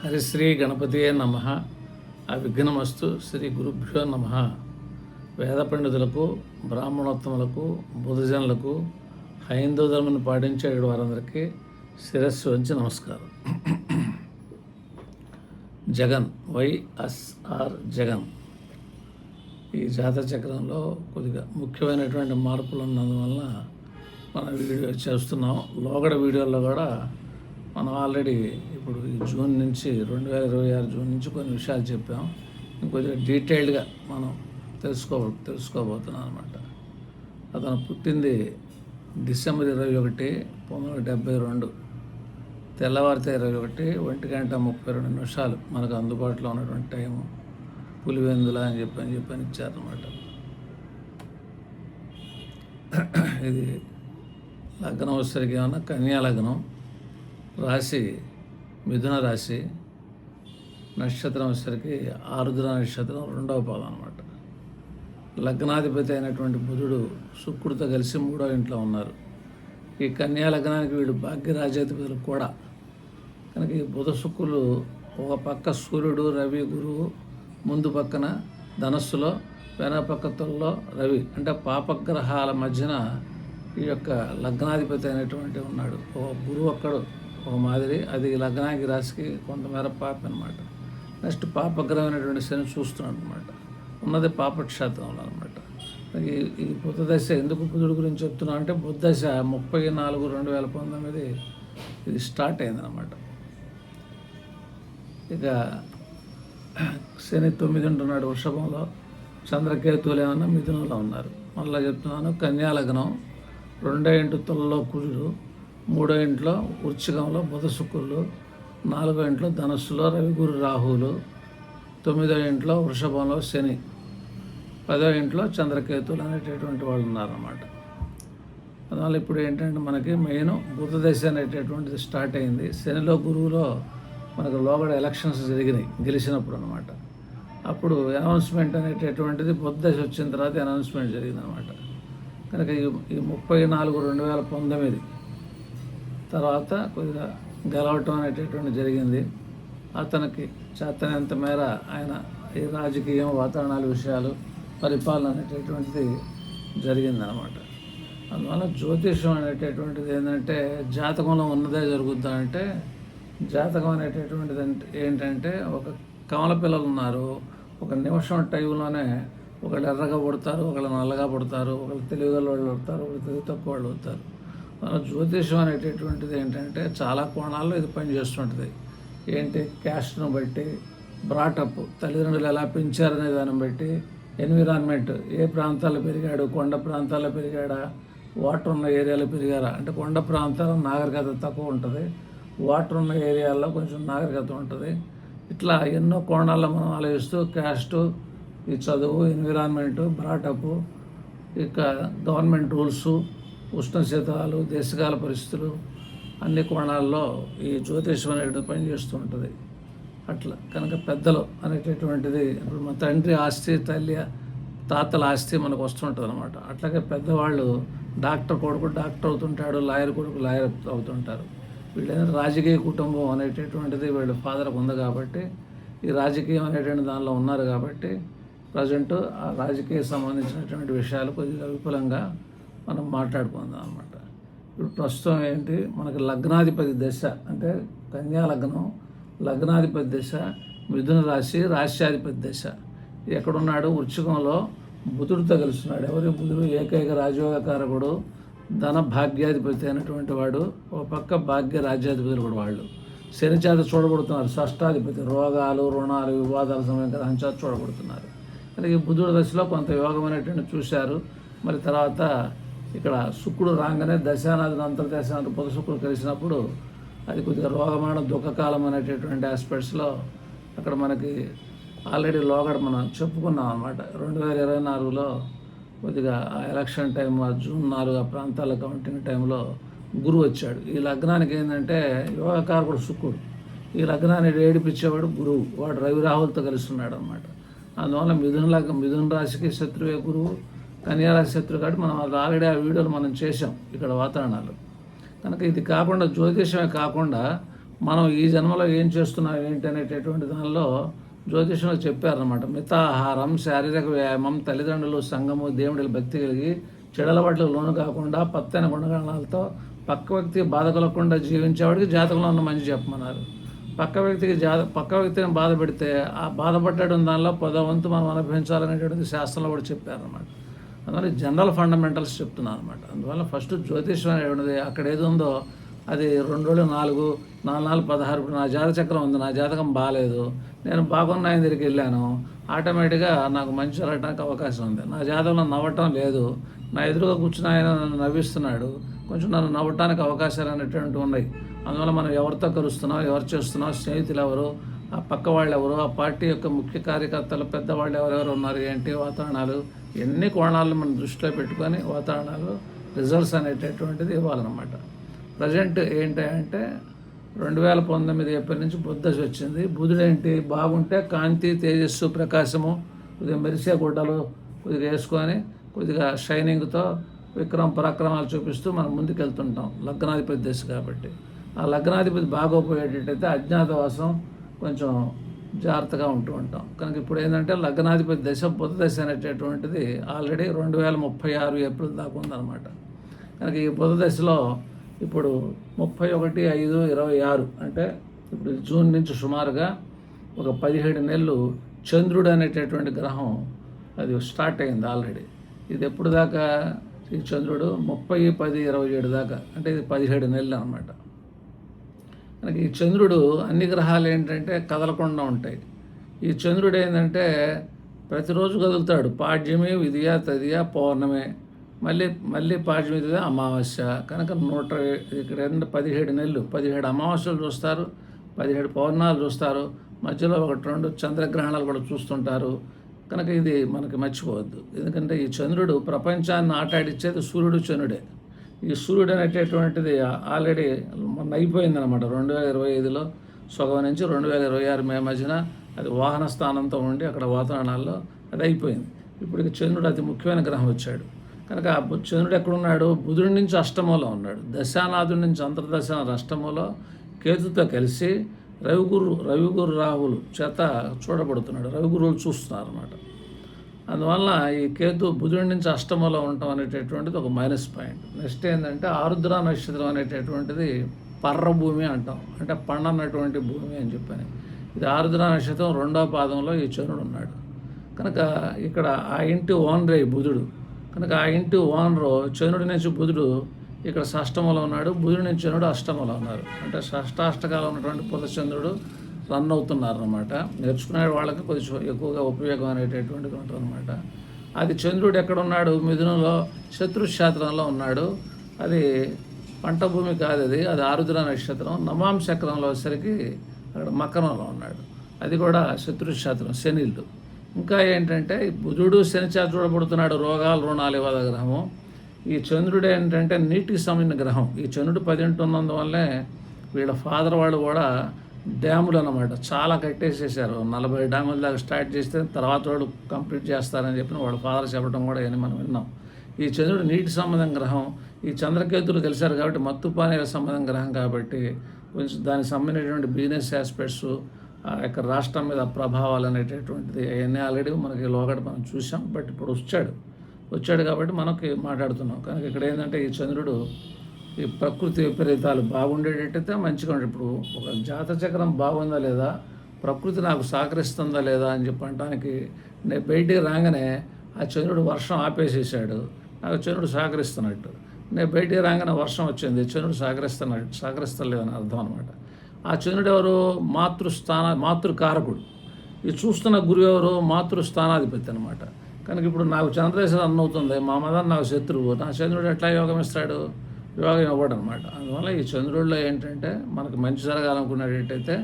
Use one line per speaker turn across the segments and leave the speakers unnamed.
హరిశ్రీ గణపతియే నమ. అవిఘ్నమస్తు. శ్రీ గురుభ్యో నమ. వేద పండితులకు, బ్రాహ్మణోత్తములకు, బుధజనులకు, హైందవ ధర్మాన్ని పాటించే వారందరికీ శిరస్సు వంచి నమస్కారం. జగన్, వైఎస్ఆర్ జగన్ ఈ జాతక చక్రంలో కొద్దిగా ముఖ్యమైనటువంటి మార్పులు ఉన్నందువల్ల మనం వీడియో చేస్తున్నాం. లోగడ వీడియోల్లో కూడా మనం ఆల్రెడీ ఇప్పుడు ఈ జూన్ నుంచి 2026 జూన్ నుంచి కొన్ని విషయాలు చెప్పాం. ఇంకొద్దిగా డీటెయిల్డ్గా మనం తెలుసుకోబోతున్నాం అనమాట. అతను పుట్టింది డిసెంబర్ 21, 1972. తెల్లవారితే 21 1:32 మనకు అందుబాటులో ఉన్నటువంటి టైము. పులివెందుల అని చెప్పని ఇచ్చారనమాట. ఇది లగ్నం వచ్చేసరికి ఏమన్నా కన్యా లగ్నం, రాశి మిథున రాశి, నక్షత్రం వచ్చేసరికి ఆరుద్ర నక్షత్రం 2వ పాదం అనమాట. లగ్నాధిపతి అయినటువంటి బుధుడు శుక్రుడితో కలిసి 3వ ఇంట్లో ఉన్నారు. ఈ కన్యా లగ్నానికి వీడు భాగ్యరాజ్యాధిపతులు కూడా. కనుక ఈ బుధ శుక్రులు ఒక పక్క సూర్యుడు, రవి, గురువు, ముందు పక్కన ధనస్సులో, వెనక పక్క తొల్లో రవి, అంటే పాపగ్రహాల మధ్యన ఈ యొక్క లగ్నాధిపతి అయినటువంటి ఉన్నాడు. ఒక గురువు ఒక్కడు ఒక మాదిరి, అది లగ్నానికి రాశికి కొంతమేర పాప అనమాట. నెక్స్ట్ పాపగ్రహమైనటువంటి శని చూస్తున్నాడు అనమాట. ఉన్నది పాపక్షేత్రంలో అనమాట. ఈ బుధ దశ ఎందుకు బుధుడు గురించి చెప్తున్నా అంటే, బుధ దశ 34/2019 ఇది స్టార్ట్ అయిందనమాట. ఇక శని 9 ఉంటున్నాడు వృషభంలో, చంద్రకేతువులు ఏమన్నా మిథునంలో ఉన్నారు. మళ్ళీ చెప్తున్నాను, కన్యా లగ్నం, 2వ ఇంటి తులలో కుజుడు, 3వ ఇంట్లో వృశ్చికంలో బుధ శుక్రులు, 4వ ఇంట్లో ధనస్సులో రవి, గురు, రాహువులు, 9వ ఇంట్లో వృషభంలో శని, 10వ ఇంట్లో చంద్రకేతువులు అనేటటువంటి వాళ్ళు ఉన్నారన్నమాట. అందువల్ల ఇప్పుడు ఏంటంటే మనకి మెయిన్ బుధ దశ అనేటటువంటిది స్టార్ట్ అయింది. శనిలో, గురువులో మనకు లోగడ ఎలక్షన్స్ జరిగినాయి గెలిచినప్పుడు అనమాట. అప్పుడు అనౌన్స్మెంట్ అనేటటువంటిది బుధ దశ వచ్చిన తర్వాత అనౌన్స్మెంట్ జరిగిందనమాట. కనుక ఈ 34/2019 తర్వాత కొద్దిగా గెలవటం అనేటటువంటి జరిగింది. అతనికి చేతనంత మేర ఆయన ఈ రాజకీయం, వాతావరణాల విషయాలు, పరిపాలన అనేటటువంటిది జరిగిందనమాట. అందువల్ల జ్యోతిషం అనేటటువంటిది ఏంటంటే, జాతకంలో ఉన్నదే జరుగుద్దా అంటే, జాతకం అనేటటువంటిది ఏంటంటే, ఒక కమల పిల్లలు ఉన్నారు, ఒక నిమిషం టైంలోనే ఒకళ్ళు ఎర్రగా పుడతారు, ఒకళ్ళు నల్లగా పుడతారు, ఒకళ్ళు తెలివిగల వాళ్ళు పుడతారు, ఒకళ్ళు తెలివి తక్కువ వాళ్ళు అవుతారు. మన జ్యోతిషం అనేటటువంటిది ఏంటంటే చాలా కోణాల్లో ఇది పనిచేస్తుంటుంది. ఏంటి, క్యాస్ట్ను బట్టి, బ్రాటప్, తల్లిదండ్రులు ఎలా పెంచారనే దాన్ని బట్టి, ఎన్విరాన్మెంట్, ఏ ప్రాంతాల్లో పెరిగాడు, కొండ ప్రాంతాల్లో పెరిగాడా, వాటర్ ఉన్న ఏరియాలో పెరిగారా, అంటే కొండ ప్రాంతాల్లో నాగరికత తక్కువ ఉంటుంది, వాటర్ ఉన్న ఏరియాల్లో కొంచెం నాగరికత ఉంటుంది. ఇట్లా ఎన్నో కోణాల్లో మనం ఆలోచిస్తూ క్యాస్టు, ఈ చదువు, ఎన్విరాన్మెంటు, బ్రాటప్, ఇక గవర్నమెంట్ రూల్సు, ఉష్ణశీతాలు, దేశకాల పరిస్థితులు, అన్ని కోణాల్లో ఈ జ్యోతిషం అనేది పనిచేస్తూ ఉంటుంది. అట్లా కనుక పెద్దలు అనేటటువంటిది, ఇప్పుడు మా తండ్రి ఆస్తి, తాతల ఆస్తి మనకు వస్తుంటుంది అనమాట. అట్లాగే పెద్దవాళ్ళు, డాక్టర్ కొడుకు డాక్టర్ అవుతుంటాడు, లాయర్ కొడుకు లాయర్ అవుతుంటారు. వీళ్ళైనా రాజకీయ కుటుంబం అనేటటువంటిది వీళ్ళ ఫాదర్కి ఉంది కాబట్టి, ఈ రాజకీయం అనేటువంటి దానిలో ఉన్నారు కాబట్టి ప్రజెంట్ ఆ రాజకీయ సంబంధించినటువంటి విషయాలు కొద్దిగా విపులంగా మనం మాట్లాడుకుందాం అనమాట. ఇప్పుడు ప్రస్తుతం ఏంటి, మనకి లగ్నాధిపతి దశ అంటే కన్యా లగ్నం, లగ్నాధిపతి దశ, మిథున రాశి, రాశ్యాధిపతి దశ. ఎక్కడున్నాడు, వృశ్చికంలో బుధుడితో కలుస్తున్నాడు. ఎవరి బుధుడు? ఏకైక రాజయోగకారకుడు, ధన భాగ్యాధిపతి అయినటువంటి వాడు. ఒక పక్క భాగ్య రాజ్యాధిపతులు కూడా వాళ్ళు. శని చేత చూడబడుతున్నారు. షష్టాధిపతి, రోగాలు, రుణాలు, వివాదాల సమయం కదా చేత చూడబడుతున్నారు. అలాగే బుధుడి దశలో కొంత యోగం అనేటువంటి చూశారు. మరి తర్వాత ఇక్కడ శుక్రుడు రాగానే దశానాథుడు, అంతర్దశానాథుడు, బుధ శుక్రుడు కలిసినప్పుడు అది కొద్దిగా రోగమాన దుఃఖకాలం అనేటటువంటి ఆస్పెక్ట్స్లో అక్కడ మనకి ఆల్రెడీ లోగడ మనం చెప్పుకున్నాం అనమాట. 2024లో కొద్దిగా ఆ ఎలక్షన్ టైం, జూన్ 4 ఆ ప్రాంతాల కౌంటింగ్ టైంలో గురువు వచ్చాడు. ఈ లగ్నానికి ఏంటంటే యోగకారకుడు శుక్రుడు, ఈ లగ్నాన్ని ఏడిపించేవాడు గురువు. వాడు రవి, రాహులతో కలుస్తున్నాడు అనమాట. అందువల్ల మిథున రాశికి శత్రువే గురువు, కన్యా రాశి శత్రువు కాబట్టి మనం ఆల్రెడీ ఆ వీడియోలు మనం చేసాం ఇక్కడ వాతావరణాలు. కనుక ఇది కాకుండా, జ్యోతిషమే కాకుండా మనం ఈ జన్మలో ఏం చేస్తున్నాం ఏంటి అనేటటువంటి దానిలో జ్యోతిషంలో చెప్పారనమాట. మితాహారం, శారీరక వ్యాయామం, తల్లిదండ్రులు, సంఘము, దేవుడి భక్తి కలిగి చెడలవాట్లకు లోను కాకుండా పత్తైన గుణగణాలతో పక్క వ్యక్తికి బాధ కలగకుండా జీవించేవాడికి జాతకంలో ఉన్న మంచి చెప్పమన్నారు. పక్క వ్యక్తిని బాధ పెడితే ఆ బాధపడ్డడం దానిలో 10వ వంతు మనం అనుభవించాలనేటువంటిది శాస్త్రంలో కూడా చెప్పారనమాట. అందువల్ల జనరల్ ఫండమెంటల్స్ చెప్తున్నాను అనమాట. అందువల్ల ఫస్ట్ జ్యోతిషం అనేటువంటిది అక్కడ ఏది ఉందో అది 2 రోజులు 4, 4, 16. ఇప్పుడు నా జాతక చక్రం ఉంది, నా జాతకం బాగాలేదు, నేను బాగున్న ఆయన దగ్గరికి వెళ్ళాను, ఆటోమేటిక్గా నాకు మంచి జరగడానికి అవకాశం ఉంది. నా జాతకంలో నవ్వటం లేదు, నా ఎదురుగా కూర్చుని ఆయన నన్ను నవ్విస్తున్నాడు, కొంచెం నన్ను నవ్వటానికి అవకాశాలు అనేటువంటివి ఉన్నాయి. అందువల్ల మనం ఎవరితో కలుస్తున్నాం, ఎవరు చేస్తున్నాం, స్నేహితులు ఎవరు, ఆ పక్క వాళ్ళు ఎవరు, ఆ పార్టీ యొక్క ముఖ్య కార్యకర్తలు పెద్దవాళ్ళు ఎవరెవరు ఉన్నారు, ఏంటి వాతావరణాలు, ఎన్ని కోణాలను మనం దృష్టిలో పెట్టుకొని వాతావరణాలు రిజల్ట్స్ అనేటటువంటిది ఇవ్వాలన్నమాట. ప్రజెంట్ ఏంటి అంటే 2019 ఏప్రిల్ నుంచి బుద్ధ వచ్చింది. బుధుడు ఏంటి బాగుంటే కాంతి, తేజస్సు, ప్రకాశము, కొద్దిగా మెరిసే గుడ్డలు కొద్దిగా వేసుకొని కొద్దిగా షైనింగ్తో విక్రమ పరాక్రమాలు చూపిస్తూ మనం ముందుకు వెళ్తుంటాం. లగ్నాధిపతి దశ కాబట్టి ఆ లగ్నాధిపతి బాగోపోయేటట్టయితే అజ్ఞాతవాసం కొంచెం జాగ్రత్తగా ఉంటూ ఉంటాం. కనుక ఇప్పుడు ఏంటంటే లగ్నాధిపతి దశ బుధ దశ అనేటటువంటిది ఆల్రెడీ 2036 ఏప్రిల్ దాకా ఉందన్నమాట. కనుక ఈ బుధ దశలో ఇప్పుడు 31/5/26 అంటే ఇప్పుడు జూన్ నుంచి సుమారుగా ఒక 17 నెలలు చంద్రుడు అనేటటువంటి గ్రహం అది స్టార్ట్ అయింది ఆల్రెడీ. ఇది ఎప్పుడు దాకా ఈ చంద్రుడు 30/10/27 దాకా, అంటే ఇది 17 నెలలు అనమాట. మనకి ఈ చంద్రుడు అన్ని గ్రహాలు ఏంటంటే కదలకుండా ఉంటాయి. ఈ చంద్రుడు ఏంటంటే ప్రతిరోజు కదులుతాడు. పాడ్యమి, విధియ, తదియ, పౌర్ణమి, మళ్ళీ పాడ్యమి, విధియ, అమావాస్య. కనుక ఇక్కడ 17 నెలలు 17 అమావాస్యలు చూస్తారు, 17 పౌర్ణాలు చూస్తారు, మధ్యలో 1-2 చంద్రగ్రహణాలు కూడా చూస్తుంటారు. కనుక ఇది మనకి మర్చిపోవద్దు. ఎందుకంటే ఈ చంద్రుడు ప్రపంచాన్ని ఆటాడిచ్చేది సూర్యుడు, చంద్రుడే. ఈ సూర్యుడు అనేటటువంటిది ఆల్రెడీ మొన్న అయిపోయిందనమాట. 2025లో సగం నుంచి 2026 మే మధ్యన అది వాహన స్థానంతో ఉండి అక్కడ వాతావరణాల్లో అది అయిపోయింది. ఇప్పుడు చంద్రుడు అతి ముఖ్యమైన గ్రహం వచ్చాడు. కనుక చంద్రుడు ఎక్కడున్నాడు? బుధుడి నుంచి అష్టమంలో ఉన్నాడు. దశానాథుడి నుంచి అంతర్దశ అష్టమంలో కేతుతో కలిసి రవిగురు రాహువులు చేత చూడబడుతున్నాడు. రవిగురువులు చూస్తున్నారు అన్నమాట. అందువల్ల ఈ కేతు బుధుడి నుంచి అష్టమంలో ఉండటం అనేటటువంటిది ఒక మైనస్ పాయింట్. నెక్స్ట్ ఏంటంటే ఆరుద్ర నక్షత్రం అనేటటువంటిది పర్రభూమి అంటాం, అంటే పండన్నటువంటి భూమి అని చెప్పని. ఇది ఆరుద్ర నక్షత్రం 2వ పాదంలో ఈ చంద్రుడు ఉన్నాడు. కనుక ఇక్కడ ఆ ఇంటి ఓనరే బుధుడు. కనుక ఆ ఇంటి ఓనరు చంద్రుడి నుంచి బుధుడు ఇక్కడ షష్టమంలో ఉన్నాడు, బుధుడి నుంచి చంద్రుడు అష్టమంలో ఉన్నారు. అంటే షష్టాష్టకాలు ఉన్నటువంటి పులచంద్రుడు రన్ అవుతున్నారు అన్నమాట. నేర్చుకునే వాళ్ళకి కొంచెం ఎక్కువగా ఉపయోగం అనేటటువంటిది ఉంటుంది అనమాట. అది చంద్రుడు ఎక్కడున్నాడు? మిథునంలో శత్రుక్షేత్రంలో ఉన్నాడు. అది పంట భూమి కాదు, అది ఆరుద్ర నక్షత్రం. నవాంశ చక్రంలో వచ్చేసరికి అక్కడ మకరంలో ఉన్నాడు. అది కూడా శత్రుక్షేత్రం, శనిళ్ళు. ఇంకా ఏంటంటే బుధుడు శని చేత చూడబడుతున్నాడు, రోగాలు రుణాలు ఇవ్వద గ్రహము. ఈ చంద్రుడు ఏంటంటే నీటికి సంబంధించిన గ్రహం. ఈ చంద్రుడు 10 ఉన్నందువల్లే వీళ్ళ ఫాదర్ వాళ్ళు కూడా డ్యాములు అన్నమాట చాలా కట్టేసేసారు. 40 డ్యాముల దాకా స్టార్ట్ చేస్తే తర్వాత వాళ్ళు కంప్లీట్ చేస్తారని చెప్పిన వాళ్ళ ఫాదర్ చెప్పడం కూడా అని మనం విన్నాం. ఈ చంద్రుడు నీటి సంబంధం గ్రహం. ఈ చంద్రకేతులు కలిశారు కాబట్టి మత్తు పానీయాల సంబంధం గ్రహం కాబట్టి కొంచెం దానికి సంబంధించినటువంటి బిజినెస్ ఆస్పెక్ట్స్, ఆ యొక్క రాష్ట్రం మీద ప్రభావాలు అనేటటువంటిది అవన్నీ ఆల్రెడీ మనకి లోగడ మనం చూసాం. బట్ ఇప్పుడు వచ్చాడు కాబట్టి మనకి మాట్లాడుతున్నాం. కనుక ఇక్కడ ఏంటంటే ఈ చంద్రుడు ఈ ప్రకృతి విపరీతాలు బాగుండేటట్టయితే మంచిగా ఉండే. ఇప్పుడు ఒక జాతక చక్రం బాగుందా లేదా, ప్రకృతి నాకు సహకరిస్తుందా లేదా అని చెప్పడానికి నేను బయటికి రాగానే ఆ చంద్రుడు వర్షం ఆపేసేసాడు, నాకు చంద్రుడు సహకరిస్తున్నట్టు. నేను బయటికి రాగానే వర్షం వచ్చింది, చంద్రుడు సహకరిస్తలేదని అర్థం అనమాట. ఆ చంద్రుడు ఎవరు? మాతృకారకుడు. ఈ చూస్తున్న గురువు ఎవరు? మాతృస్థానాధిపతి అనమాట. కనుక ఇప్పుడు నాకు చంద్రదశ రన్ అవుతుంది, మా మదర్ నాకు శత్రువు, నా చంద్రుడు ఎట్లా యోగం ఇస్తాడు? యోగం ఇవ్వడు అనమాట. అందువల్ల ఈ చంద్రుడిలో ఏంటంటే మనకు మంచి జరగాలనుకునేటట్టయితే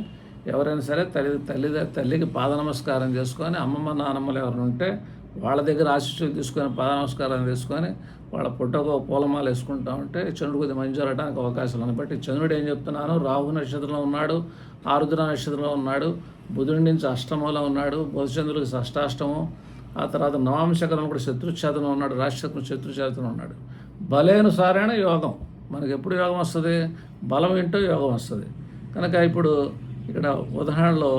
ఎవరైనా సరే తల్లికి పాద నమస్కారం చేసుకొని, అమ్మమ్మ నాన్నమ్మలు ఎవరైనా ఉంటే వాళ్ళ దగ్గర ఆశీస్సులు తీసుకొని పాద నమస్కారం తీసుకొని వాళ్ళ పుట్టకు పూలమాల వేసుకుంటా ఉంటే చంద్రుడు కొద్దిగా మంచి జరగడానికి అవకాశాలు ఉన్నాయి. బట్టి చంద్రుడు ఏం చెప్తున్నాను, రాహు నక్షత్రంలో ఉన్నాడు, ఆరుద్ర నక్షత్రంలో ఉన్నాడు, బుధుడి నుంచి అష్టమంలో ఉన్నాడు, బుధచంద్రుడికి షష్టాష్టమం. ఆ తర్వాత నవాంశకరం కూడా శత్రుక్షేత్రంలో ఉన్నాడు, రాశిచక్రం శత్రుక్షేత్రంలో ఉన్నాడు. బలేనుసారైన యోగం. మనకి ఎప్పుడు యోగం వస్తుంది? బలం ఏంటో యోగం వస్తుంది. కనుక ఇప్పుడు ఇక్కడ ఉదాహరణలో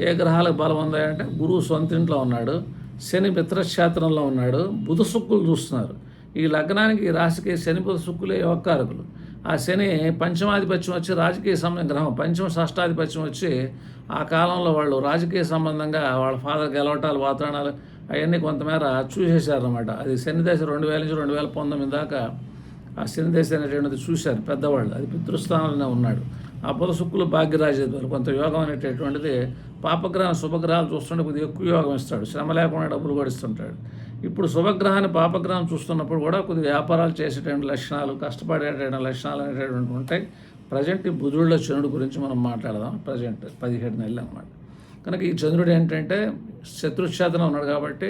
ఏ గ్రహాలకు బలం ఉంది అంటే గురువు సొంత ఇంట్లో ఉన్నాడు, శని మిత్రక్షేత్రంలో ఉన్నాడు, బుధ శుక్రులు చూస్తున్నారు. ఈ లగ్నానికి ఈ రాశికి శని బుధ శుక్రులే యోగకారకులు. ఆ శని పంచమాధిపత్యం వచ్చి రాజకీయ సంబంధం గ్రహం, పంచమ షష్టాధిపత్యం వచ్చి ఆ కాలంలో వాళ్ళు రాజకీయ సంబంధంగా వాళ్ళ ఫాదర్ గెలవటాలు వాతావరణాలు అవన్నీ కొంతమేర చూసేశారనమాట. అది శని దశ 2000 నుంచి 2019 దాకా ఆ శని దశ అనేటువంటిది చూశారు పెద్దవాళ్ళు. అది పితృస్థానంలోనే ఉన్నాడు. ఆ బుధ శుక్రులు భాగ్యరాజేశ్వరులు కొంత యోగం అనేటటువంటిది పాపగ్రహం శుభగ్రహాలు చూస్తుంటే కొద్దిగా ఎక్కువ యోగం ఇస్తాడు, శ్రమ లేకుండా డబ్బులు కూడా ఇస్తుంటాడు. ఇప్పుడు శుభగ్రహాన్ని పాపగ్రహం చూస్తున్నప్పుడు కూడా కొద్దిగా వ్యాపారాలు చేసేటువంటి లక్షణాలు, కష్టపడేటువంటి లక్షణాలు అనేటటువంటి ఉంటాయి. ప్రజెంట్ ఈ బుధుడిలో చంద్రుడి గురించి మనం మాట్లాడదాం. ప్రజెంట్ 17 నెలలు అన్నమాట. కనుక ఈ చంద్రుడు ఏంటంటే శత్రుక్షేత్రంలో ఉన్నాడు కాబట్టి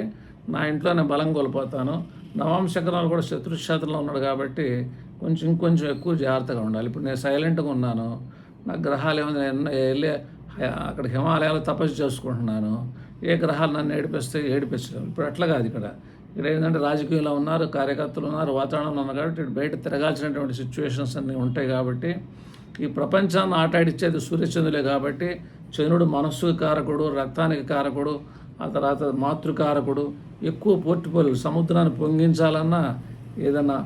నా ఇంట్లో నేను బలం కోల్పోతాను. నవాంశకరాలు కూడా శత్రుక్షేత్రంలో ఉన్నాడు కాబట్టి ఇంకొంచెం ఎక్కువ జాగ్రత్తగా ఉండాలి. ఇప్పుడు నేను సైలెంట్గా ఉన్నాను, నా గ్రహాలు ఏమైనా వెళ్ళి అక్కడ హిమాలయాలు తపస్సు చేసుకుంటున్నాను, ఏ గ్రహాలు నన్ను ఏడిపించలేము. ఇప్పుడు అట్లా కాదు. ఇక్కడ ఏంటంటే రాజకీయంలో ఉన్నారు, కార్యకర్తలు ఉన్నారు, వాతావరణంలో ఉన్నారు కాబట్టి బయట తిరగాల్సినటువంటి సిచ్యువేషన్స్ అన్నీ ఉంటాయి. కాబట్టి ఈ ప్రపంచాన్ని ఆటాడిచ్చేది సూర్యచంద్రులే కాబట్టి చంద్రుడు మనస్సుకి కారకుడు, రక్తానికి కారకుడు, ఆ తర్వాత మాతృకారకుడు. ఎక్కువ పోర్టుపోలు సముద్రాన్ని పొంగించాలన్నా, ఏదన్నా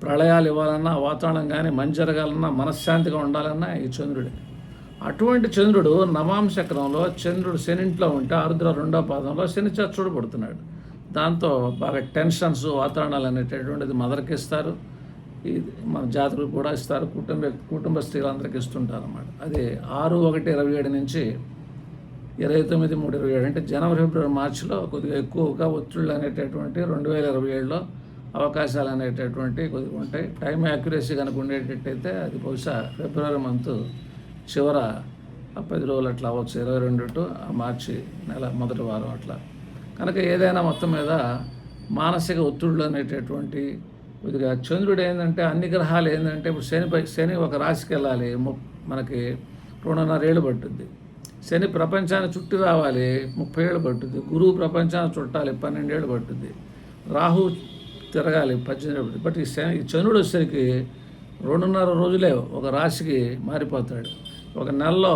ప్రళయాలు ఇవ్వాలన్నా, వాతావరణం కానీ మంచి జరగాలన్నా, మనశ్శాంతిగా ఉండాలన్నా ఈ చంద్రుడే. అటువంటి చంద్రుడు నవాంశక్రంలో చంద్రుడు శనింట్లో ఉంటే ఆరుద్ర 2వ పాదంలో శని చచ్చుడు పడుతున్నాడు. దాంతో బాగా టెన్షన్స్ వాతావరణాలు అనేటటువంటిది మదర్కి ఇస్తారు, ఇది మన జాతకులు కూడా ఇస్తారు, కుటుంబ స్త్రీలందరికీ ఇస్తుంటారు అన్నమాట. అది 6/1/27 నుంచి 29/3/27 అంటే జనవరి, ఫిబ్రవరి, మార్చిలో కొద్దిగా ఎక్కువగా ఒత్తిళ్ళు అనేటటువంటి 2027లో అవకాశాలు అనేటటువంటి కొద్దిగా ఉంటాయి. టైం యాక్యురసీ కనుక ఉండేటట్టయితే అది బహుశా ఫిబ్రవరి మంత్ చివర 10 రోజులు అట్లా అవ్వచ్చు, 22 టు మార్చి నెల మొదటి వారం అట్లా. కనుక ఏదైనా మొత్తం మీద మానసిక ఒత్తిళ్ళు అనేటటువంటి కొద్దిగా చంద్రుడు ఏంటంటే అన్ని గ్రహాలు ఏంటంటే ఇప్పుడు శని ఒక రాశికి వెళ్ళాలి, మనకి 2.5 ఏళ్ళు పట్టుద్ది. శని ప్రపంచాన్ని చుట్టి రావాలి, 30 ఏళ్ళు పట్టుద్ది. గురువు ప్రపంచాన్ని చుట్టాలి, 12 ఏళ్ళు పట్టుద్ది. రాహు తిరగాలి, 18 ఏళ్ళు పట్టుద్ది. బట్ ఈ చంద్రుడు వచ్చేసరికి 2.5 రోజులే ఒక రాశికి మారిపోతాడు. ఒక నెలలో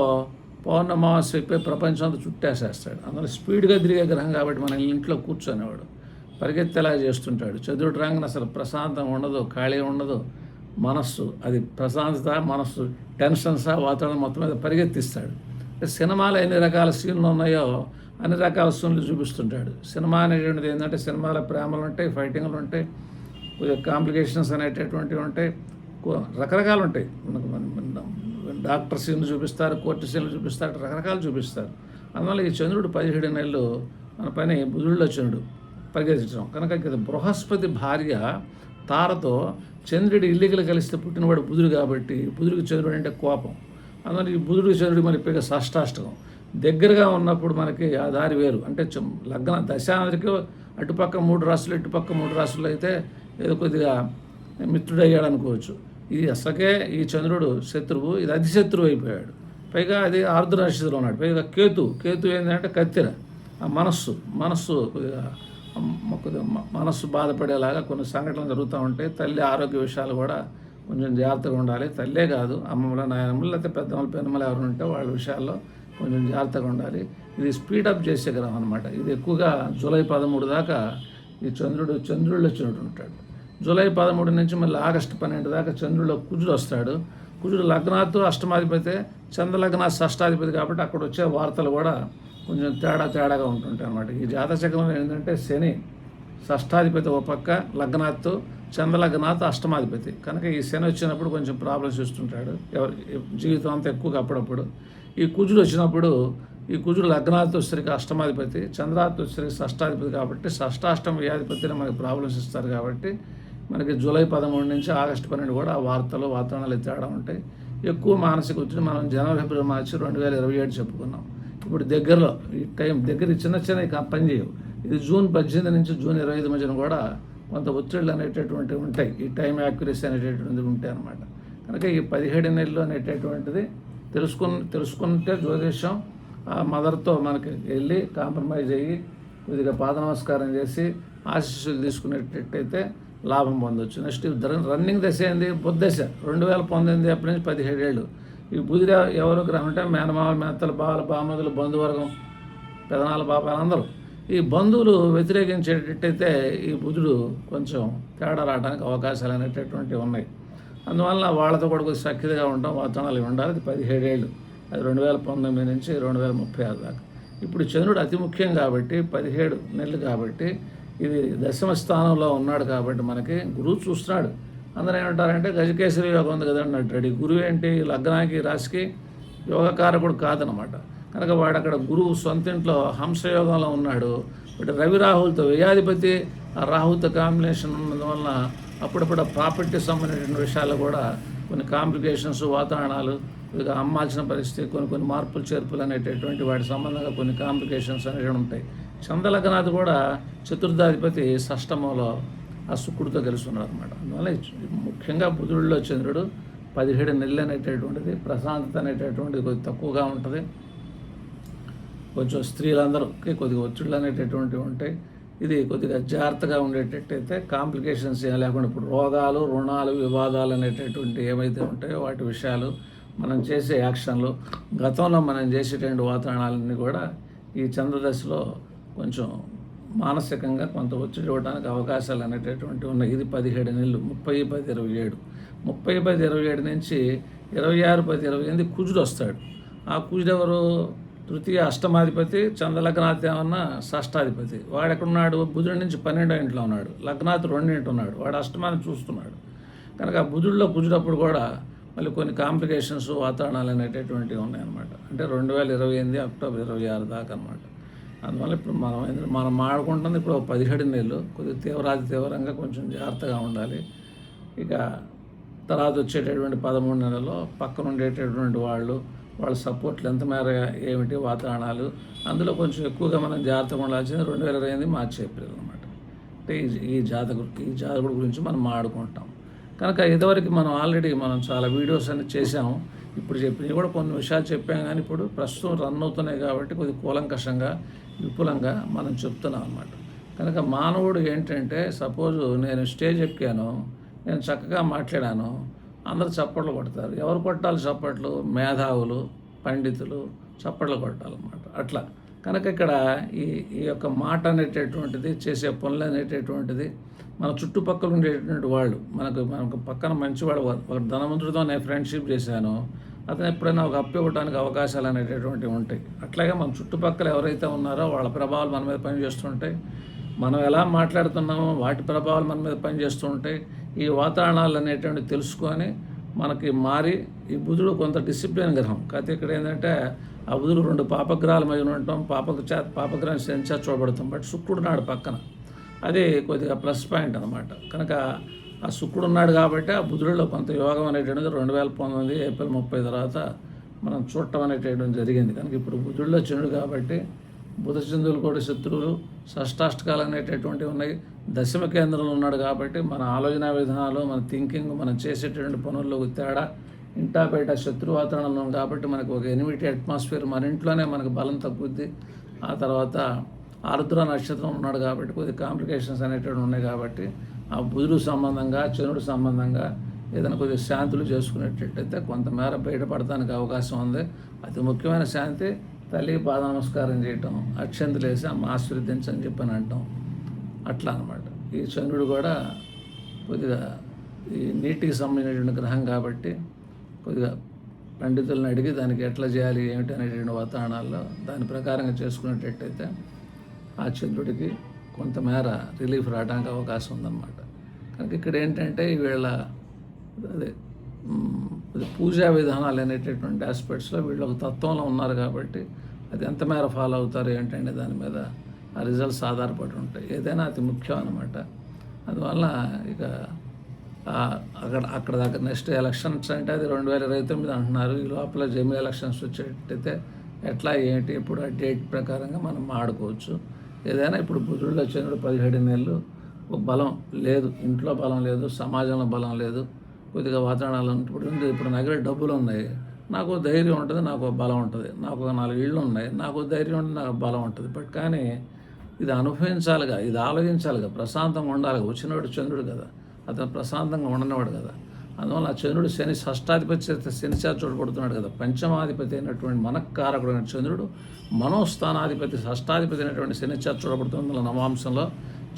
పౌర్ణమావాస్య అయిపోయి ప్రపంచం అంతా చుట్టేసేస్తాడు. అందులో స్పీడ్గా తిరిగే గ్రహం కాబట్టి మన ఇంట్లో కూర్చొనేవాడు పరిగెత్తేలా చేస్తుంటాడు. చంద్రుడు రాగానే అసలు ప్రశాంతంగా ఉండదు, ఖాళీ ఉండదు. మనస్సు అది ప్రశాంతత, మనస్సు టెన్షన్సా వాతావరణం మొత్తం మీద పరిగెత్తిస్తాడు. సినిమాలో ఎన్ని రకాల సీన్లు ఉన్నాయో అన్ని రకాల సీన్లు చూపిస్తుంటాడు. సినిమా అనేటువంటిది ఏంటంటే సినిమాలో ప్రేమలు ఉంటాయి, ఫైటింగ్లు ఉంటాయి, కాంప్లికేషన్స్ అనేటటువంటివి ఉంటాయి, రకరకాలు ఉంటాయి. డాక్టర్ సీన్లు చూపిస్తారు, కోర్టు సీన్లు చూపిస్తారు, రకరకాలు చూపిస్తారు. అందువల్ల ఈ చంద్రుడు 17 నెలలు మన పని బుధుడిలో చంద్రుడు పరిగెత్తించడం. కనుక ఇది బృహస్పతి భార్య తారతో చంద్రుడి ఇల్లికలు కలిస్తే పుట్టినవాడు బుధుడు కాబట్టి బుధుడికి చంద్రుడు అంటే కోపం. అందువల్ల ఈ బుధుడికి చంద్రుడు మనకి పైగా షష్టాష్టకం దగ్గరగా ఉన్నప్పుడు మనకి ఆ దారి వేరు. అంటే లగ్న దశాంతరికి అటుపక్క 3 రాశులు ఇటుపక్క 3 రాశులు అయితే ఏదో కొద్దిగా మిత్రుడయ్యాడు అనుకోవచ్చు. ఇది అసలుకే ఈ చంద్రుడు శత్రువు, ఇది అధిశత్రువు అయిపోయాడు. పైగా అది ఆర్ద్ర రాశిలో ఉన్నాడు. పైగా కేతు ఏంటంటే కత్తెర. ఆ మనస్సు మనస్సు బాధపడేలాగా కొన్ని సంఘటనలు జరుగుతూ ఉంటాయి. తల్లి ఆరోగ్య విషయాలు కూడా కొంచెం జాగ్రత్తగా ఉండాలి. తల్లే కాదు, అమ్మమ్మల, నాయనమ్మలు, లేకపోతే పెద్దమ్మలు, పెద్దమ్మలు ఎవరు ఉంటే వాళ్ళ విషయాల్లో కొంచెం జాగ్రత్తగా ఉండాలి. ఇది స్పీడప్ చేసే గ్రహం అనమాట. ఇది ఎక్కువగా జూలై 13 దాకా ఈ చంద్రుడిలో ఉంటాడు. జూలై 13 నుంచి మళ్ళీ ఆగస్టు 12 దాకా చంద్రుడిలో కుజుడు వస్తాడు. కుజుడు లగ్నాతో అష్టమాధిపతి, చంద్రలగ్న షష్టాధిపతి కాబట్టి అక్కడ వచ్చే వార్తలు కూడా కొంచెం తేడాగా ఉంటుంటాయి అన్నమాట. ఈ జాతచక్రంలో ఏంటంటే శని షష్టాధిపతి ఒక పక్క లగ్నాత్తు, చంద్రలగ్నాత్ అష్టమాధిపతి. కనుక ఈ శని వచ్చినప్పుడు కొంచెం ప్రాబ్లమ్స్ ఇస్తుంటాడు జీవితం అంతా ఎక్కువగా. అప్పుడప్పుడు ఈ కుజుడు వచ్చినప్పుడు ఈ కుజుడు లగ్నాత్తు వచ్చేసరికి అష్టమాధిపతి, చంద్రాత్తు వచ్చేసరికి షష్టాధిపతి కాబట్టి షష్టాష్టమ వ్యాధిపతిని మనకి ప్రాబ్లమ్స్ ఇస్తారు. కాబట్టి మనకి జూలై 13 నుంచి ఆగస్టు 12 కూడా ఆ వార్తలు వాతావరణాలు తేడా ఉంటాయి. ఎక్కువ మానసిక ఒత్తిడి మనం జనవరి, ఫిబ్రవరి, మార్చి 2027 చెప్పుకున్నాం. ఇప్పుడు దగ్గరలో ఈ టైం దగ్గర చిన్న పని చేయవు. ఇది జూన్ 18 నుంచి జూన్ 25 మధ్యన కూడా కొంత ఒత్తిళ్ళు అనేటటువంటివి ఉంటాయి. ఈ టైం యాక్యురసీ అనేటటువంటిది ఉంటాయి అన్నమాట. కనుక ఈ 17 నెలలు అనేటటువంటిది తెలుసుకుంటే జ్యోతిష్యం ఆ మదర్తో మనకి వెళ్ళి కాంప్రమైజ్ అయ్యి కొద్దిగా పాద నమస్కారం చేసి ఆశీస్సులు తీసుకునేటట్టయితే లాభం పొందవచ్చు. నెక్స్ట్ రన్నింగ్ దశ ఏంది? బుధ దశ 2019 అప్పటి నుంచి 17 ఏళ్ళు. ఈ బుధుడు ఎవరు గ్రహం అంటే మేనమామలు మేత్తలు బావలు బామదులు బంధువర్గం పెదనాల బాబాలు అందరూ ఈ బంధువులు వ్యతిరేకించేటట్టయితే ఈ బుధుడు కొంచెం తేడా రావడానికి అవకాశాలు అనేటటువంటివి ఉన్నాయి. అందువల్ల వాళ్ళతో కూడా కొద్దిగా సఖ్యతగా ఉండడం వాతావరణాలు ఉండాలి. అది 17 ఏళ్ళు, అది 2019 నుంచి 2036 దాకా. ఇప్పుడు చంద్రుడు అతి ముఖ్యం కాబట్టి 17 నెలలు కాబట్టి ఇది దశమ స్థానంలో ఉన్నాడు కాబట్టి మనకి గురువు చూస్తున్నాడు. అందరూ ఏమంటారంటే గజకేసరి యోగం ఉంది కదా అన్నట్టు. గురువు ఏంటి లగ్నానికి రాశికి యోగకారకుడు కాదనమాట. కనుక వాడు అక్కడ గురువు సొంత ఇంట్లో హంసయోగంలో ఉన్నాడు. బట్ రవి రాహులతో వ్యయాధిపతి ఆ రాహులతో కాంబినేషన్ ఉన్నందువలన అప్పుడప్పుడు ప్రాపర్టీ సంబంధించిన విషయాలు కూడా కొన్ని కాంప్లికేషన్స్ వాతావరణాలు ఇక అమ్మాల్సిన పరిస్థితి కొన్ని మార్పులు చేర్పులు అనేటటువంటి వాటి సంబంధంగా కొన్ని కాంప్లికేషన్స్ అనేవి ఉంటాయి. చంద్రలగ్నాథ్ కూడా చతుర్థాధిపతి షష్టమంలో ఆ శుక్రుడితో కలిసి ఉన్నారు అనమాట. అందువల్ల ముఖ్యంగా బుధుడిలో చంద్రుడు 17 నెలలు అనేటటువంటిది ప్రశాంతత అనేటటువంటిది కొద్దిగా తక్కువగా ఉంటుంది. కొంచెం స్త్రీలందరికీ కొద్దిగా ఒత్తిళ్ళు అనేటటువంటివి ఉంటాయి. ఇది కొద్దిగా జాగ్రత్తగా ఉండేటట్టయితే కాంప్లికేషన్స్ ఏం లేకుండా ఇప్పుడు రోగాలు రుణాలు వివాదాలు అనేటటువంటి ఏవైతే ఉంటాయో వాటి విషయాలు మనం చేసే యాక్షన్లు గతంలో మనం చేసేటువంటి వాతావరణాలన్నీ కూడా ఈ చంద్రదశలో కొంచెం మానసికంగా కొంత ఒత్తిడి ఇవ్వడానికి అవకాశాలు అనేటటువంటివి ఉన్నాయి. ఇది 17 నెలలు 30/10/27 30/10/27 నుంచి 26/10/28 కుజుడు వస్తాడు. ఆ కుజుడు ఎవరు తృతీయ అష్టమాధిపతి, చంద్రలగ్నాథ్ ఏమన్నా షష్టాధిపతి. వాడు ఎక్కడున్నాడు బుధుడి నుంచి 12వ ఇంట్లో ఉన్నాడు. లగ్నాథ్ 2 ఉన్నాడు. వాడు అష్టమాన్ని చూస్తున్నాడు. కనుక బుధుడిలో కుజుడప్పుడు కూడా మళ్ళీ కొన్ని కాంప్లికేషన్స్ వాతావరణాలు అనేటటువంటివి ఉన్నాయన్నమాట. అంటే 2028 అక్టోబర్ 26 దాకా అనమాట. అందువల్ల ఇప్పుడు మనం మాడుకుంటుంది ఇప్పుడు 17 నెలలు కొద్దిగా తీవ్రంగా కొంచెం జాగ్రత్తగా ఉండాలి. ఇక తర్వాత వచ్చేటటువంటి 13 నెలల్లో పక్కన ఉండేటటువంటి వాళ్ళ సపోర్ట్లు ఎంత మేర ఏమిటి వాతావరణాలు అందులో కొంచెం ఎక్కువగా మనం జాగ్రత్తగా ఉండాల్సింది 2028 మార్చి ఏప్రిల్ అనమాట. అంటే ఈ జాతకుడి గురించి మనం మాడుకుంటాం. కనుక ఇదివరకు మనం ఆల్రెడీ చాలా వీడియోస్ అన్ని చేసాము. ఇప్పుడు చెప్పినవి కూడా కొన్ని విషయాలు చెప్పాం, కానీ ఇప్పుడు ప్రస్తుతం రన్ అవుతున్నాయి కాబట్టి కొద్దిగా కూలంకషంగా విపులంగా మనం చెప్తున్నాం అన్నమాట. కనుక మానవుడు ఏంటంటే సపోజ్ నేను స్టేజ్ ఎక్కాను, నేను చక్కగా మాట్లాడాను, అందరూ చప్పట్లు కొడతారు. ఎవరు కొట్టాలి చప్పట్లు? మేధావులు పండితులు చప్పట్లు కొట్టాలన్నమాట. అట్లా కనుక ఇక్కడ ఈ యొక్క మాట అనేటటువంటిది చేసే పనులు అనేటటువంటిది మన చుట్టుపక్కల ఉండేటటువంటి వాళ్ళు మనకు పక్కన మంచివాడు ఒక ధనవంతుడితో నేను ఫ్రెండ్షిప్ చేశాను, అతను ఎప్పుడైనా ఒక అప్పు ఇవ్వడానికి అవకాశాలు అనేటటువంటివి ఉంటాయి. అట్లాగే మన చుట్టుపక్కల ఎవరైతే ఉన్నారో వాళ్ళ ప్రభావాలు మన మీద పనిచేస్తుంటాయి. మనం ఎలా మాట్లాడుతున్నామో వాటి ప్రభావాలు మన మీద పనిచేస్తూ ఉంటాయి. ఈ వాతావరణాలు అనేటువంటివి తెలుసుకొని మనకి మారి ఈ బుధుడు కొంత డిసిప్లిన్ గ్రహం. కాకపోతే ఇక్కడ ఏంటంటే ఆ బుధుడు 2 పాపగ్రహాల మధ్య ఉండటం పాపగ్రహం సెన్సా చూడబడతాం. బట్ శుక్రుడు నాడు పక్కన అది కొద్దిగా ప్లస్ పాయింట్ అనమాట. కనుక ఆ శుక్రుడు ఉన్నాడు కాబట్టి ఆ బుధుడిలో కొంత యోగం అనేటువంటిది 2019 ఏప్రిల్ 30 తర్వాత మనం చూడటం అనేటటువంటి జరిగింది. కనుక ఇప్పుడు బుధుడిలో చంద్రుడు కాబట్టి బుధ చంద్రులు కూడా శత్రువులు షష్టాష్టకాలు అనేటటువంటివి ఉన్నాయి. దశమ కేంద్రంలో ఉన్నాడు కాబట్టి మన ఆలోచన విధానాలు మన థింకింగ్ మనం చేసేటటువంటి పనుల్లో తేడా ఇంటా బయట శత్రు వాతావరణంలో కాబట్టి మనకు ఒక ఎనిమిటీ అట్మాస్ఫియర్ మన ఇంట్లోనే మనకు బలం తగ్గుద్ది. ఆ తర్వాత ఆరుద్ర నక్షత్రం ఉన్నాడు కాబట్టి కొద్ది కాంప్లికేషన్స్ అనేటువంటి ఉన్నాయి. కాబట్టి ఆ బుధుడు సంబంధంగా చంద్రుడు సంబంధంగా ఏదైనా కొద్దిగా శాంతులు చేసుకునేటట్టయితే కొంతమేర బయటపడటానికి అవకాశం ఉంది. అతి ముఖ్యమైన శాంతి తల్లికి పాద నమస్కారం చేయటం, అక్షంతలు వేసి అమ్మ ఆశీర్వదించని చెప్పని అంటాం. అట్లా అనమాట. ఈ చంద్రుడు కూడా కొద్దిగా ఈ నీటికి సంబంధించినటువంటి గ్రహం కాబట్టి కొద్దిగా పండితులను అడిగి దానికి ఎట్లా చేయాలి ఏమిటి అనేటువంటి వాతావరణాల్లో దాని ప్రకారంగా చేసుకునేటట్టయితే ఆ చంద్రుడికి కొంతమేర రిలీఫ్ రావడానికి అవకాశం ఉందన్నమాట. కనుక ఇక్కడ ఏంటంటే వీళ్ళ పూజా విధానాలు అనేటటువంటి ఆస్పెక్ట్స్లో వీళ్ళు ఒక తత్వంలో ఉన్నారు కాబట్టి అది ఎంత మేర ఫాలో అవుతారు ఏంటంటే దాని మీద ఆ రిజల్ట్స్ ఆధారపడి ఉంటాయి. ఏదైనా అతి ముఖ్యం అన్నమాట. అందువల్ల ఇక అక్కడ దాకా నెక్స్ట్ ఎలక్షన్స్ అంటే అది 2029 అంటున్నారు. ఈ లోపల జమిలీ ఎలక్షన్స్ వచ్చేటట్టయితే ఎట్లా ఏంటి ఇప్పుడు ఆ డేట్ ప్రకారంగా మనం ఆడుకోవచ్చు. ఏదైనా ఇప్పుడు బుధుడిలో చంద్రుడు 17 నెలలు ఒక బలం లేదు, ఇంట్లో బలం లేదు, సమాజంలో బలం లేదు, కొద్దిగా వాతావరణాలు ఇప్పుడు నా దగ్గర డబ్బులు ఉన్నాయి, నాకు ధైర్యం ఉంటుంది, నాకు బలం ఉంటుంది, నాకు 4 ఇళ్ళు ఉన్నాయి, నాకు ధైర్యం ఉంటుంది, నాకు బలం ఉంటుంది. బట్ కానీ ఇది అనుభవించాలిగా, ఇది ఆలోచించాలిగా, ప్రశాంతంగా ఉండాలిగా. వచ్చినవాడు చంద్రుడు కదా, అతను ప్రశాంతంగా ఉండనివాడు కదా. అందువల్ల ఆ చంద్రుడు షష్టాధిపతి చేత శని చేత చూడబడుతున్నాడు కదా. పంచమాధిపతి అయినటువంటి మనఃకారకుడైన చంద్రుడు మనోస్థానాధిపతి షష్టాధిపతి అయినటువంటి శని చేత చూడబడుతుంది నవాంశంలో.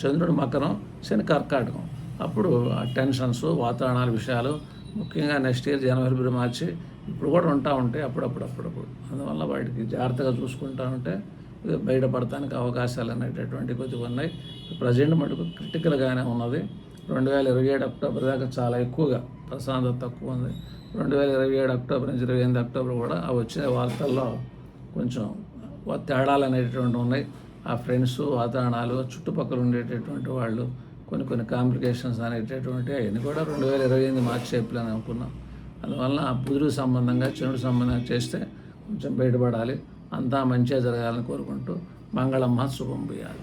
చంద్రుడు మకరం, శని కర్కాటకం. అప్పుడు ఆ టెన్షన్స్, వాతావరణాల విషయాలు ముఖ్యంగా నెక్స్ట్ ఇయర్ జనవరి, ఫిబ్రవరి, మార్చి ఇప్పుడు కూడా ఉంటాయి అప్పుడప్పుడు. అందువల్ల వాటికి జాగ్రత్తగా చూసుకుంటా ఉంటే బయటపడటానికి అవకాశాలు అనేటటువంటి కొద్దిగా ఉన్నాయి. ప్రజెంట్ మటుకు క్రిటికల్గానే ఉన్నది. 2027 అక్టోబర్ దాకా చాలా ఎక్కువగా ప్రశాంతత తక్కువ ఉంది. 2027 అక్టోబర్ నుంచి 28 అక్టోబర్ కూడా ఆ వచ్చిన వార్తల్లో కొంచెం తేడాలు అనేటటువంటి ఉన్నాయి. ఆ ఫ్రెండ్స్, వాతావరణాలు, చుట్టుపక్కల ఉండేటటువంటి వాళ్ళు, కొన్ని కాంప్లికేషన్స్ అనేటటువంటి అవన్నీ కూడా 2028 మార్చి ఏప్రిల్ అని అనుకున్నాం. అందువలన ఆ బుధుడు సంబంధంగా, చంద్రుడు సంబంధంగా చేస్తే కొంచెం బయటపడాలి. అంతా మంచిగా జరగాలని కోరుకుంటూ మంగళమ్మ శుభం భూయాత్.